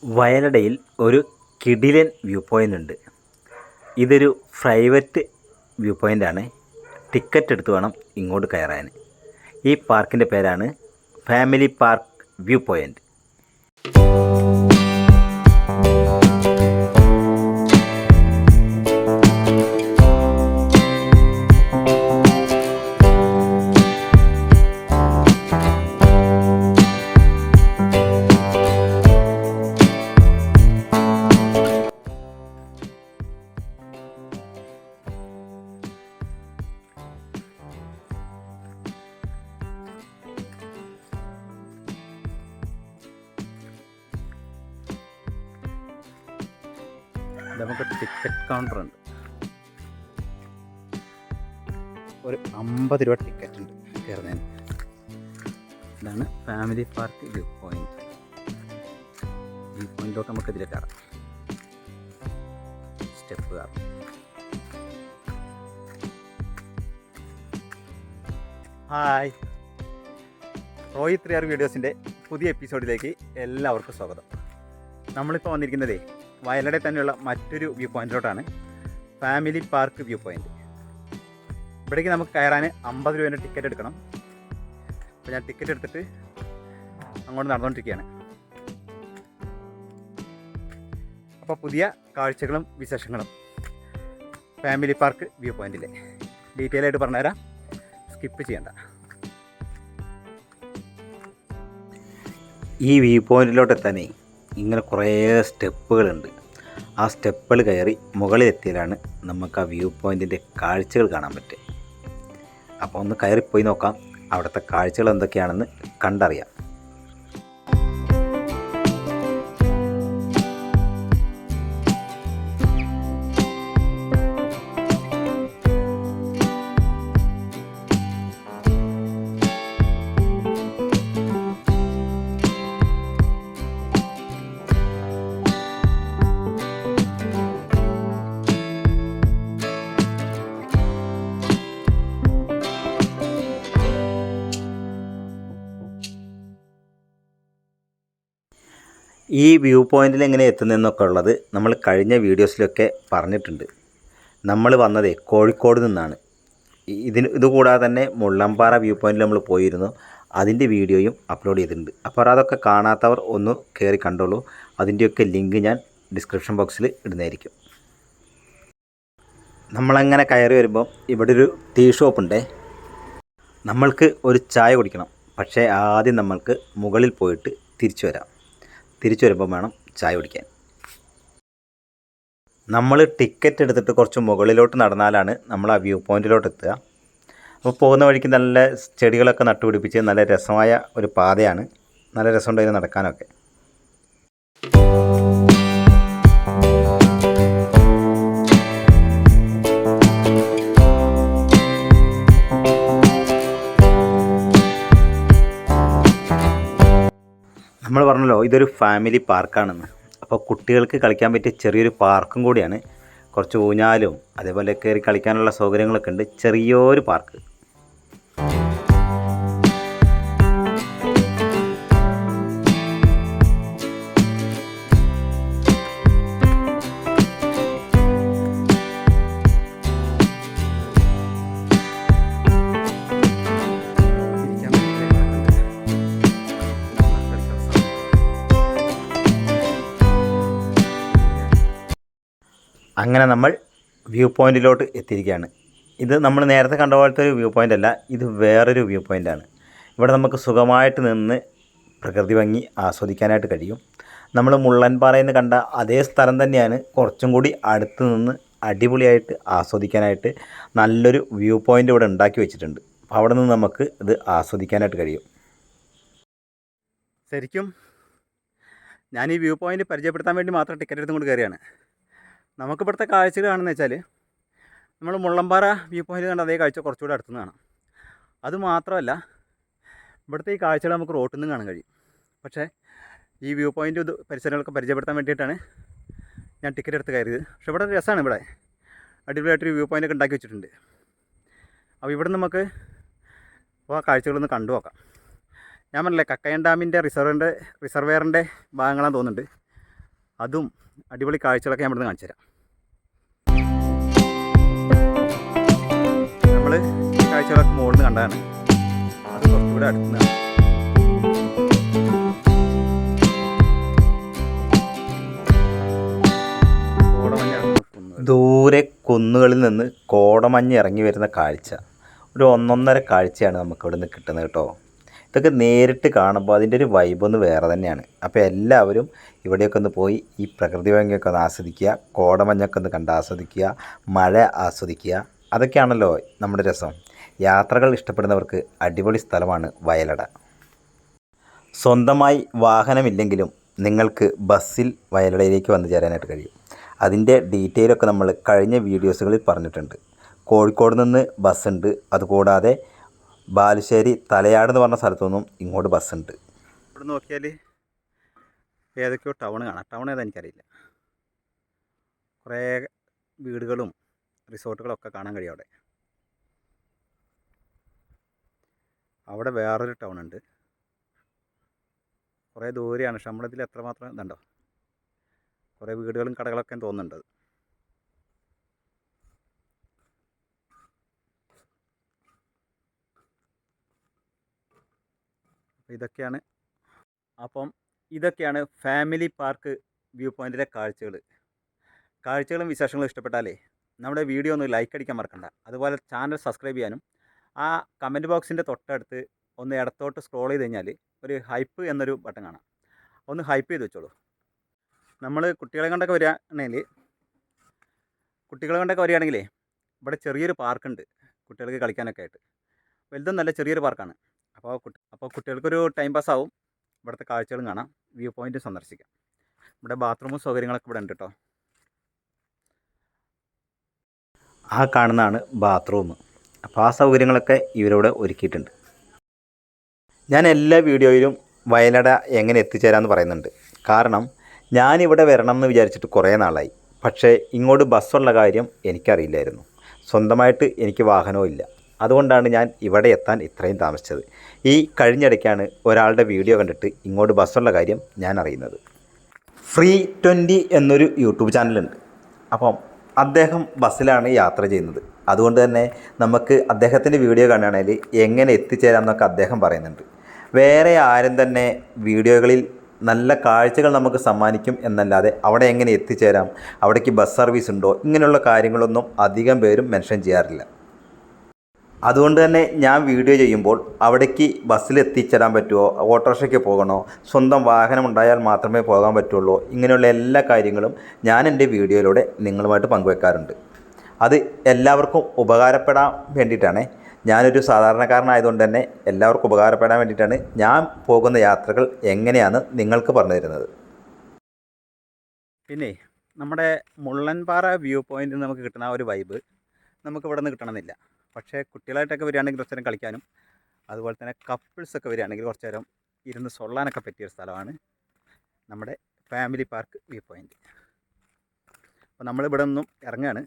വയലടയിൽ ഒരു കിടിലൻ view point ഉണ്ട്. ഇതൊരു പ്രൈവറ്റ് വ്യൂ പോയിൻ്റാണ്. ടിക്കറ്റ് എടുത്ത് വേണം ഇങ്ങോട്ട് കയറാൻ. ഈ പാർക്കിൻ്റെ പേരാണ് ഫാമിലി പാർക്ക് വ്യൂ പോയിൻ്റ്. നമുക്ക് ടിക്കറ്റ് കൗണ്ടർ ഉണ്ട്. ഒരു 50 രൂപ ടിക്കറ്റ് ഉണ്ട് കയറുന്നതിന്. ഇതാണ് family park view point. View പോയിൻറ്റിലോട്ട് നമുക്ക് ഇതിൽ കയറാം. സ്റ്റെപ്പ് കയറാം. ഹായ്, റോയി 3R വീഡിയോസിൻ്റെ പുതിയ എപ്പിസോഡിലേക്ക് എല്ലാവർക്കും സ്വാഗതം. നമ്മളിപ്പോൾ വന്നിരിക്കുന്നതേ വയലടയിൽ തന്നെയുള്ള മറ്റൊരു വ്യൂ പോയിൻറ്റിലോട്ടാണ്. Family park view point. ഇവിടേക്ക് നമുക്ക് കയറാൻ 50 രൂപേൻ്റെ ടിക്കറ്റ് എടുക്കണം. അപ്പോൾ ഞാൻ ടിക്കറ്റ് എടുത്തിട്ട് അങ്ങോട്ട് നടന്നുകൊണ്ടിരിക്കുകയാണ്. അപ്പോൾ പുതിയ കാഴ്ചകളും വിശേഷങ്ങളും ഫാമിലി പാർക്ക് വ്യൂ പോയിൻറ്റിലെ ഡീറ്റെയിൽ ആയിട്ട് പറഞ്ഞുതരാം. സ്കിപ്പ് ചെയ്യണ്ട. ഈ വ്യൂ പോയിൻറ്റിലോട്ട് എത്താനേ ഇങ്ങനെ കുറേ സ്റ്റെപ്പുകളുണ്ട്. ആ സ്റ്റെപ്പുകൾ കയറി മുകളിലെത്തിയാലാണ് നമുക്ക് ആ വ്യൂ പോയിൻറ്റിൻ്റെ കാഴ്ചകൾ കാണാൻ പറ്റുക. അപ്പോൾ ഒന്ന് കയറിപ്പോയി നോക്കാം, അവിടുത്തെ കാഴ്ചകൾ എന്തൊക്കെയാണെന്ന് കണ്ടറിയാം. ഈ വ്യൂ പോയിൻറ്റിൽ എങ്ങനെ എത്തുന്നതെന്നൊക്കെ ഉള്ളത് നമ്മൾ കഴിഞ്ഞ വീഡിയോസിലൊക്കെ പറഞ്ഞിട്ടുണ്ട്. നമ്മൾ വന്നതേ കോഴിക്കോട് നിന്നാണ്. ഇതുകൂടാതെ തന്നെ മുള്ളമ്പാറ വ്യൂ പോയിൻറ്റിൽ നമ്മൾ പോയിരുന്നു. അതിൻ്റെ വീഡിയോയും അപ്ലോഡ് ചെയ്തിട്ടുണ്ട്. അപ്പോൾ അതൊക്കെ കാണാത്തവർ ഒന്ന് കയറി കണ്ടോളൂ. അതിൻ്റെയൊക്കെ ലിങ്ക് ഞാൻ ഡിസ്ക്രിപ്ഷൻ ബോക്സിൽ ഇടുന്നതായിരിക്കും. നമ്മളങ്ങനെ കയറി വരുമ്പോൾ ഇവിടെ ഒരു ടീ ഷോപ്പുണ്ടേ. നമ്മൾക്ക് ഒരു ചായ കുടിക്കണം. പക്ഷേ ആദ്യം നമ്മൾക്ക് മുകളിൽ പോയിട്ട് തിരിച്ചു വരാം. തിരിച്ചു വരുമ്പോൾ വേണം ചായ കുടിക്കാൻ. നമ്മൾ ടിക്കറ്റ് എടുത്തിട്ട് കുറച്ച് മുകളിലോട്ട് നടന്നാലാണ് നമ്മൾ ആ വ്യൂ പോയിൻറ്റിലോട്ട് എത്തുക. അപ്പോൾ പോകുന്ന വഴിക്ക് നല്ല ചെടികളൊക്കെ നട്ടുപിടിപ്പിച്ച് നല്ല രസമായ ഒരു പാതയാണ്. നല്ല രസമുണ്ട് അതിന് നടക്കാനൊക്കെ. നമ്മൾ പറഞ്ഞല്ലോ ഇതൊരു ഫാമിലി പാർക്കാണെന്ന്. അപ്പോൾ കുട്ടികൾക്ക് കളിക്കാൻ പറ്റിയ ചെറിയൊരു പാർക്കും കൂടിയാണ്. കുറച്ച് ഊഞ്ഞാലും അതേപോലെ കയറി കളിക്കാനുള്ള സൗകര്യങ്ങളൊക്കെ ഉണ്ട്. ചെറിയൊരു പാർക്ക്. അങ്ങനെ നമ്മൾ വ്യൂ പോയിൻറ്റിലോട്ട് എത്തിയിരിക്കുകയാണ്. ഇത് നമ്മൾ നേരത്തെ കണ്ട പോലത്തെ ഒരു വ്യൂ പോയിൻ്റ് അല്ല, ഇത് വേറൊരു വ്യൂ പോയിൻ്റാണ്. ഇവിടെ നമുക്ക് സുഖമായിട്ട് നിന്ന് പ്രകൃതി ഭംഗി ആസ്വദിക്കാനായിട്ട് കഴിയും. നമ്മൾ മുള്ളൻപാറയിൽ നിന്ന് കണ്ട അതേ സ്ഥലം തന്നെയാണ്. കുറച്ചും കൂടി അടുത്ത് നിന്ന് അടിപൊളിയായിട്ട് ആസ്വദിക്കാനായിട്ട് നല്ലൊരു വ്യൂ പോയിൻ്റ് ഇവിടെ ഉണ്ടാക്കി വെച്ചിട്ടുണ്ട്. അപ്പോൾ അവിടെ നിന്ന് നമുക്ക് ഇത് ആസ്വദിക്കാനായിട്ട് കഴിയും. ശരിക്കും ഞാൻ ഈ വ്യൂ പോയിൻ്റ് പരിചയപ്പെടുത്താൻ വേണ്ടി മാത്രം ടിക്കറ്റ് എടുത്തുകൊണ്ട് കയറിയാണ്. നമുക്കിവിടുത്തെ കാഴ്ചകൾ കാണുന്നത് വെച്ചാൽ നമ്മൾ മുള്ളമ്പാറ വ്യൂ പോയിൻ്റ് കണ്ട അതേ കാഴ്ച കുറച്ചുകൂടെ അടുത്തുനിന്ന് കാണാം. അതുമാത്രമല്ല ഇവിടുത്തെ ഈ കാഴ്ചകൾ നമുക്ക് റോട്ടിൽ നിന്ന് കാണാൻ കഴിയും. പക്ഷേ ഈ വ്യൂ പോയിൻ്റ് ഇത് പരിസരങ്ങളൊക്കെ പരിചയപ്പെടുത്താൻ വേണ്ടിയിട്ടാണ് ഞാൻ ടിക്കറ്റ് എടുത്ത് കയറിയത്. പക്ഷേ ഇവിടെ രസമാണ്. ഇവിടെ അടിപൊളിയായിട്ടൊരു വ്യൂ പോയിൻ്റൊക്കെ ഉണ്ടാക്കി വെച്ചിട്ടുണ്ട്. അപ്പോൾ ഇവിടെ നമുക്ക് അപ്പോൾ ആ കാഴ്ചകളൊന്ന് കണ്ടു നോക്കാം. ഞാൻ പറഞ്ഞില്ലേ കക്കയം ഡാമിൻ്റെ റിസർവറിൻ്റെ ഭാഗങ്ങളാണെന്ന് തോന്നുന്നുണ്ട്. അതും അടിപൊളി കാഴ്ചകളൊക്കെ ഞാൻ ഇവിടുന്ന് കാണിച്ചു തരാം. നമ്മൾ ഈ കാഴ്ചകളൊക്കെ മുകളിൽ നിന്ന് കണ്ടതാണ്. അത് കുറച്ചുകൂടെ അടുത്തുനിന്നാണ്. ദൂരെ കുന്നുകളിൽ നിന്ന് കോടമഞ്ഞ് ഇറങ്ങി വരുന്ന കാഴ്ച ഒരു ഒന്നൊന്നര കാഴ്ചയാണ് നമുക്കിവിടെ നിന്ന് കിട്ടുന്നത് കേട്ടോ. ഇതൊക്കെ നേരിട്ട് കാണുമ്പോൾ അതിൻ്റെ ഒരു വൈബൊന്ന് വേറെ തന്നെയാണ്. അപ്പോൾ എല്ലാവരും ഇവിടെയൊക്കെ ഒന്ന് പോയി ഈ പ്രകൃതി ഭംഗിയൊക്കെ ഒന്ന് ആസ്വദിക്കുക, കോടമഞ്ഞൊക്കെ ഒന്ന് കണ്ട് ആസ്വദിക്കുക, മഴ ആസ്വദിക്കുക. അതൊക്കെയാണല്ലോ നമ്മുടെ രസം. യാത്രകൾ ഇഷ്ടപ്പെടുന്നവർക്ക് അടിപൊളി സ്ഥലമാണ് വയലട. സ്വന്തമായി വാഹനമില്ലെങ്കിലും നിങ്ങൾക്ക് ബസ്സിൽ വയലടയിലേക്ക് വന്നു ചേരാനായിട്ട് കഴിയും. അതിൻ്റെ ഡീറ്റെയിലൊക്കെ നമ്മൾ കഴിഞ്ഞ വീഡിയോസുകളിൽ പറഞ്ഞിട്ടുണ്ട്. കോഴിക്കോട് നിന്ന് ബസ്സുണ്ട്. അതുകൂടാതെ ബാലുശ്ശേരി തലയാട് എന്ന് പറഞ്ഞ സ്ഥലത്തു നിന്നും ഇങ്ങോട്ട് ബസ്സുണ്ട്. ഇവിടെ നോക്കിയാൽ ഏതൊക്കെയോ ടൗൺ കാണാം. ടൗൺ ഏതാ എനിക്കറിയില്ല. കുറേ വീടുകളും റിസോർട്ടുകളൊക്കെ കാണാൻ കഴിയും അവിടെ. അവിടെ വേറൊരു ടൗൺ ഉണ്ട്. കുറേ ദൂരെയാണ്. പക്ഷെ നമ്മളിതിൽ എത്രമാത്രം ഇതുണ്ടോ, കുറേ വീടുകളും കടകളൊക്കെ തോന്നുന്നുണ്ട്. ഇതൊക്കെയാണ് ഫാമിലി പാർക്ക് വ്യൂ പോയിൻറ്റിലെ കാഴ്ചകളും വിശേഷങ്ങളും ഇഷ്ടപ്പെട്ടാലേ നമ്മുടെ വീഡിയോ ഒന്ന് ലൈക്ക് അടിക്കാൻ മറക്കണ്ട. അതുപോലെ ചാനൽ സബ്സ്ക്രൈബ് ചെയ്യാനും ആ കമൻറ്റ് ബോക്സിൻ്റെ തൊട്ടടുത്ത് ഒന്ന് ഇടത്തോട്ട് സ്ക്രോൾ ചെയ്ത് കഴിഞ്ഞാൽ ഒരു ഹൈപ്പ് എന്നൊരു ബട്ടൺ കാണാം. ഒന്ന് ഹൈപ്പ് ചെയ്ത് വെച്ചോളൂ. നമ്മൾ കുട്ടികളെ കൊണ്ടൊക്കെ വരികയാണെങ്കിൽ ഇവിടെ ചെറിയൊരു പാർക്കുണ്ട് കുട്ടികൾക്ക് കളിക്കാനൊക്കെ ആയിട്ട്. വലുതും നല്ല ചെറിയൊരു പാർക്കാണ്. അപ്പോൾ കുട്ടികൾക്കൊരു ടൈം പാസ് ആവും. ഇവിടുത്തെ കാഴ്ചകളും കാണാം, വ്യൂ പോയിൻ്റ് സന്ദർശിക്കാം. ഇവിടെ ബാത്റൂമും സൗകര്യങ്ങളൊക്കെ ഇവിടെ ഉണ്ട് കേട്ടോ. ആ കാണുന്നതാണ് ബാത്റൂം. അപ്പോൾ ആ സൗകര്യങ്ങളൊക്കെ ഇവരിവിടെ ഒരുക്കിയിട്ടുണ്ട്. ഞാൻ എല്ലാ വീഡിയോയിലും വയലട എങ്ങനെ എത്തിച്ചേരാമെന്ന് പറയുന്നുണ്ട്. കാരണം ഞാനിവിടെ വരണം എന്ന് വിചാരിച്ചിട്ട് കുറേ നാളായി. പക്ഷേ ഇങ്ങോട്ട് ബസ്സുള്ള കാര്യം എനിക്കറിയില്ലായിരുന്നു. സ്വന്തമായിട്ട് എനിക്ക് വാഹനവും ഇല്ല. അതുകൊണ്ടാണ് ഞാൻ ഇവിടെ എത്താൻ ഇത്രയും താമസിച്ചത്. ഈ കഴിഞ്ഞിടയ്ക്കാണ് ഒരാളുടെ വീഡിയോ കണ്ടിട്ട് ഇങ്ങോട്ട് ബസ്സുള്ള കാര്യം ഞാൻ അറിയുന്നത്. ഫ്രീ 20 എന്നൊരു യൂട്യൂബ് ചാനലുണ്ട്. അപ്പം അദ്ദേഹം ബസ്സിലാണ് യാത്ര ചെയ്യുന്നത്. അതുകൊണ്ട് തന്നെ നമുക്ക് അദ്ദേഹത്തിൻ്റെ വീഡിയോ കാണുകയാണെങ്കിൽ എങ്ങനെ എത്തിച്ചേരാം എന്നൊക്കെ അദ്ദേഹം പറയുന്നുണ്ട്. വേറെ ആരും തന്നെ വീഡിയോകളിൽ നല്ല കാഴ്ചകൾ നമുക്ക് സമ്മാനിക്കും എന്നല്ലാതെ അവിടെ എങ്ങനെ എത്തിച്ചേരാം, അവിടേക്ക് ബസ് സർവീസ് ഉണ്ടോ, ഇങ്ങനെയുള്ള കാര്യങ്ങളൊന്നും അധികം പേരും മെൻഷൻ ചെയ്യാറില്ല. അതുകൊണ്ട് തന്നെ ഞാൻ വീഡിയോ ചെയ്യുമ്പോൾ അവിടേക്ക് ബസ്സിൽ എത്തിച്ചേരാൻ പറ്റുമോ, ഓട്ടോറിക്ഷയ്ക്ക് പോകണോ, സ്വന്തം വാഹനം ഉണ്ടായാൽ മാത്രമേ പോകാൻ പറ്റുള്ളൂ, ഇങ്ങനെയുള്ള എല്ലാ കാര്യങ്ങളും ഞാൻ എൻ്റെ വീഡിയോയിലൂടെ നിങ്ങളുമായിട്ട് പങ്കുവെക്കാറുണ്ട്. അത് എല്ലാവർക്കും ഉപകാരപ്പെടാൻ വേണ്ടിയിട്ടാണ്. ഞാനൊരു സാധാരണക്കാരനായതുകൊണ്ട് തന്നെ എല്ലാവർക്കും ഉപകാരപ്പെടാൻ വേണ്ടിയിട്ടാണ് ഞാൻ പോകുന്ന യാത്രകൾ എങ്ങനെയാണ് നിങ്ങൾക്ക് പറഞ്ഞു തരുന്നത്. പിന്നെ നമ്മുടെ മുള്ളൻപാറ വ്യൂ പോയിൻറ്റിൽ നമുക്ക് കിട്ടുന്ന ആ ഒരു വൈബ് നമുക്ക് ഇവിടെ നിന്ന് കിട്ടണമെന്നില്ല. പക്ഷേ കുട്ടികളായിട്ടൊക്കെ വരികയാണെങ്കിൽ കുറച്ച് നേരം കളിക്കാനും അതുപോലെ തന്നെ കപ്പിൾസൊക്കെ വരികയാണെങ്കിൽ കുറച്ച് നേരം ഇരുന്ന് സൊള്ളാനൊക്കെ പറ്റിയൊരു സ്ഥലമാണ് നമ്മുടെ ഫാമിലി പാർക്ക് വ്യൂ പോയിൻറ്റ്. അപ്പോൾ നമ്മളിവിടെ നിന്നും ഇറങ്ങുകയാണ്.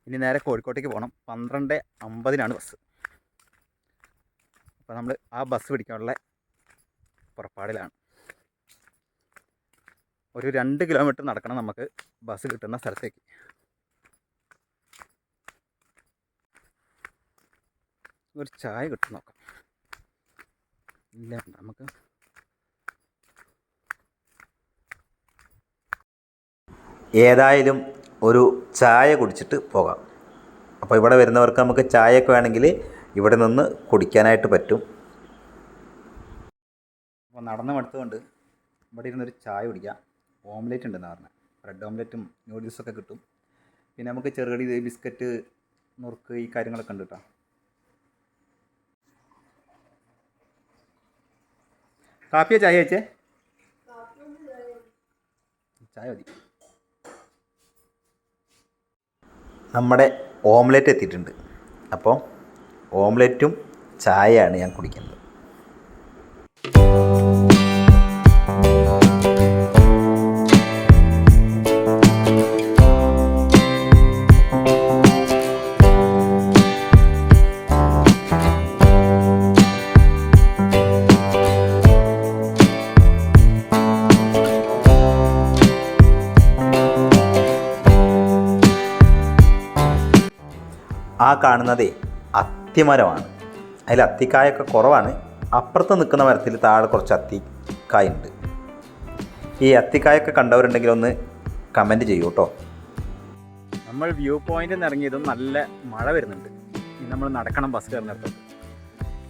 ഇനി നേരെ കോഴിക്കോട്ടേക്ക് പോകണം. 12:50 ബസ്. അപ്പോൾ നമ്മൾ ആ ബസ് പിടിക്കാനുള്ള പുറപ്പാടിലാണ്. ഒരു 2 കിലോമീറ്റർ നടക്കണം നമുക്ക് ബസ് കിട്ടുന്ന സ്ഥലത്തേക്ക്. ഒരു ചായ കിട്ടും നോക്കാം. ഇല്ല, നമുക്ക് ഏതായാലും ഒരു ചായ കുടിച്ചിട്ട് പോകാം. അപ്പോൾ ഇവിടെ വരുന്നവർക്ക് നമുക്ക് ചായയൊക്കെ വേണമെങ്കിൽ ഇവിടെ നിന്ന് കുടിക്കാനായിട്ട് പറ്റും. അപ്പോൾ നടന്ന് മടുത്തുകൊണ്ട് ഇവിടെ ഇരുന്നൊരു ചായ കുടിക്കാം. ഓംലേറ്റ് ഉണ്ടെന്ന് പറഞ്ഞാൽ ബ്രെഡ് ഓംലേറ്റും നൂഡിൽസൊക്കെ കിട്ടും. പിന്നെ നമുക്ക് ചെറുകടി, ബിസ്ക്കറ്റ്, നുറുക്ക്, ഈ കാര്യങ്ങളൊക്കെ ഉണ്ട് കേട്ടോ. കാപ്പിയോ ചായ വെച്ചേ? ചായ മതി. നമ്മുടെ ഓംലെറ്റ് എത്തിയിട്ടുണ്ട്. അപ്പോൾ ഓംലെറ്റും ചായയാണ് ഞാൻ കുടിക്കുന്നത്. ആ കാണുന്നതേ അത്തിമരമാണ്. അതിൽ അത്തിക്കായൊക്കെ കുറവാണ്. അപ്പുറത്ത് നിൽക്കുന്ന മരത്തിൽ താഴെ കുറച്ച് അത്തിക്കായുണ്ട്. ഈ അത്തിക്കായൊക്കെ കണ്ടവരുണ്ടെങ്കിൽ ഒന്ന് കമൻറ്റ് ചെയ്യൂ കേട്ടോ. നമ്മൾ വ്യൂ പോയിന്റിൽ നിന്ന് ഇറങ്ങിയതും നല്ല മഴ വരുന്നുണ്ട്. ഇനി നമ്മൾ നടക്കണം ബസ് കയറുന്നിടത്തോട്ട്.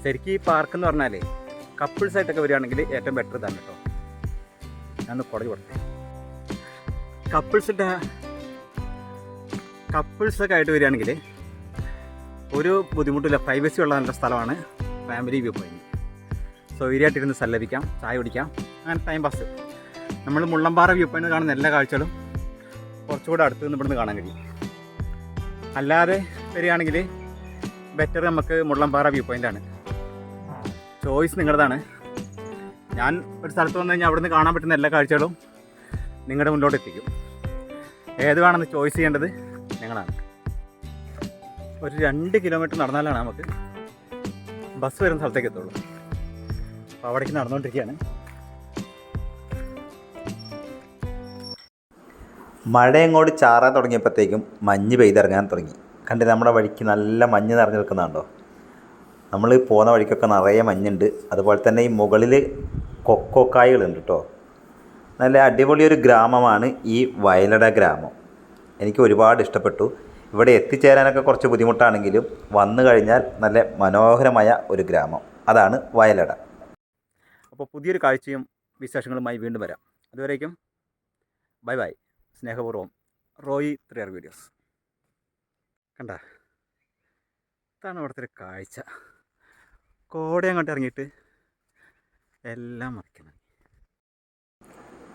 ശരിക്കും ഈ പാർക്ക് എന്ന് പറഞ്ഞാൽ കപ്പിൾസായിട്ടൊക്കെ വരികയാണെങ്കിൽ ഏറ്റവും ബെറ്റർ ഇതാണ് കേട്ടോ. ഞാൻ കുറച്ച് കൊടുത്തേ. കപ്പിൾസൊക്കെ ആയിട്ട് വരികയാണെങ്കിൽ ഒരു ബുദ്ധിമുട്ടില്ല. പ്രൈവസി ഉള്ള നല്ല സ്ഥലമാണ് ഫാമിലി വ്യൂ പോയിന്റ്. സൗകര്യമായിട്ടിരുന്ന് സല്ലപിക്കാം, ചായ കുടിക്കാം, അങ്ങനെ ടൈം പാസ്. നമ്മൾ മുള്ളമ്പാറ വ്യൂ പോയിന്റ് കാണുന്ന എല്ലാ കാഴ്ചകളും കുറച്ചുകൂടെ അടുത്ത് നിന്ന് ഇവിടുന്ന് കാണാൻ കഴിയും. അല്ലാതെ വരികയാണെങ്കിൽ ബെറ്റർ നമുക്ക് മുള്ളമ്പാറ വ്യൂ പോയിൻ്റാണ്. ചോയ്സ് നിങ്ങളുടേതാണ്. ഞാൻ ഒരു സ്ഥലത്ത് വന്നു കഴിഞ്ഞാൽ അവിടുന്ന് കാണാൻ പറ്റുന്ന എല്ലാ കാഴ്ചകളും നിങ്ങളുടെ മുന്നോട്ട് എത്തിക്കും. ഏത് വേണമെന്ന് ചോയ്സ് ചെയ്യേണ്ടത് നിങ്ങളാണ്. ഒരു 2 കിലോമീറ്റർ നടന്നാലാണ് നമുക്ക് ബസ് വരുന്ന സ്ഥലത്തേക്ക് എത്തുള്ളൂ. അപ്പോൾ അവിടേക്ക് നടന്നുകൊണ്ടിരിക്കുകയാണ്. മഴ അങ്ങോട്ട് ചാറാൻ തുടങ്ങിയപ്പോഴത്തേക്കും മഞ്ഞ് പെയ്തിറങ്ങാൻ തുടങ്ങി. കണ്ട് നമ്മുടെ വഴിക്ക് നല്ല മഞ്ഞ് നിറഞ്ഞു നിൽക്കുന്നുണ്ടോ? നമ്മൾ പോകുന്ന വഴിക്കൊക്കെ നിറയെ മഞ്ഞുണ്ട്. അതുപോലെ തന്നെ ഈ മുകളിൽ കൊക്കോക്കായകളുണ്ട് കേട്ടോ. നല്ല അടിപൊളി ഒരു ഗ്രാമമാണ് ഈ വയലട ഗ്രാമം. എനിക്ക് ഒരുപാട് ഇഷ്ടപ്പെട്ടു. ഇവിടെ എത്തിച്ചേരാനൊക്കെ കുറച്ച് ബുദ്ധിമുട്ടാണെങ്കിലും വന്നു കഴിഞ്ഞാൽ നല്ല മനോഹരമായ ഒരു ഗ്രാമം. അതാണ് വയലട. അപ്പോൾ പുതിയൊരു കാഴ്ചയും വിശേഷങ്ങളുമായി വീണ്ടും വരാം. അതുവരേക്കും ബൈ ബൈ. സ്നേഹപൂർവ്വം റോയി 3R വീഡിയോസ്. കണ്ട, ഇതാണ് ഇവിടുത്തെ ഒരു കാഴ്ച. കോട അങ്ങോട്ട് ഇറങ്ങിയിട്ട് എല്ലാം മറിക്കണം.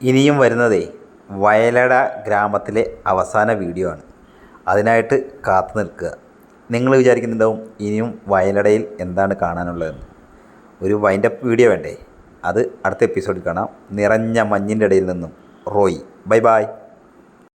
ഇനിയും വരുന്നതേ വയലട ഗ്രാമത്തിലെ അവസാന വീഡിയോ ആണ്. അതിനായിട്ട് കാത്തു നിൽക്കുക. നിങ്ങൾ വിചാരിക്കുന്നുണ്ടാവും ഇനിയും വയലടയിൽ എന്താണ് കാണാനുള്ളതെന്ന്. ഒരു വൈൻഡപ്പ് വീഡിയോ വേണ്ടേ? അത് അടുത്ത എപ്പിസോഡിൽ കാണാം. നിറഞ്ഞ മഞ്ഞിൻ്റെ ഇടയിൽ നിന്നും റോയി. Bye bye.